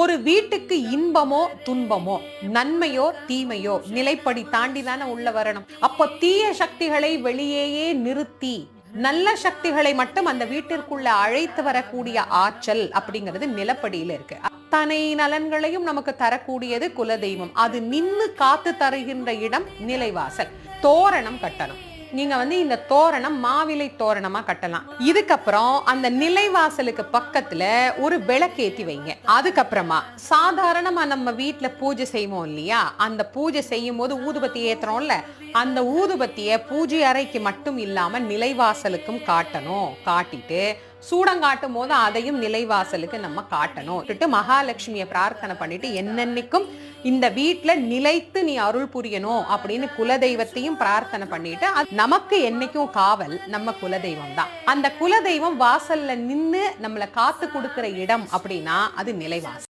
ஒரு வீட்டுக்கு இன்பமோ துன்பமோ நன்மையோ தீமையோ நிலைப்படி தாண்டி தானே உள்ள வரணும். அப்போ தீய சக்திகளை வெளியேயே நிறுத்தி நல்ல சக்திகளை மட்டும் அந்த வீட்டிற்குள்ள அழைத்து வரக்கூடிய ஆற்றல் அப்படிங்கிறது நிலப்படியில இருக்கு. அத்தனை நலன்களையும் நமக்கு தரக்கூடியது குலதெய்வம். அது நின்னு காத்து தருகின்ற இடம் நிலைவாசல். தோரணம் கட்டணும். நீங்க இந்த தோரணம் மாவிலை தோரணமா கட்டலாம். இதுக்கப்புறம் அந்த நிலைவாசலுக்கு பக்கத்துல ஒரு விளக்கேத்தி வைங்க. அதுக்கப்புறமா சாதாரணமா நம்ம வீட்டுல பூஜை செய்வோம் இல்லையா, அந்த பூஜை செய்யும் போது ஊதுபத்தி ஏத்துறோம்ல, அந்த ஊதுபத்திய பூஜை அறைக்கு மட்டும் இல்லாம நிலைவாசலுக்கும் காட்டணும். காட்டிட்டு சூடங்காட்டும் போது அதையும் நிலைவாசலுக்கு நம்ம காட்டணும். மகாலட்சுமியை பிரார்த்தனை பண்ணிட்டு என்னன்னைக்கும் இந்த வீட்டுல நிலைத்து நீ அருள் புரியணும் அப்படின்னு குலதெய்வத்தையும் பிரார்த்தனை பண்ணிட்டு, நமக்கு என்னைக்கும் காவல் நம்ம குலதெய்வம் தான். அந்த குலதெய்வம் வாசல்ல நின்னு நம்மளை காத்து கொடுக்கிற இடம் அப்படின்னா அது நிலைவாசல்.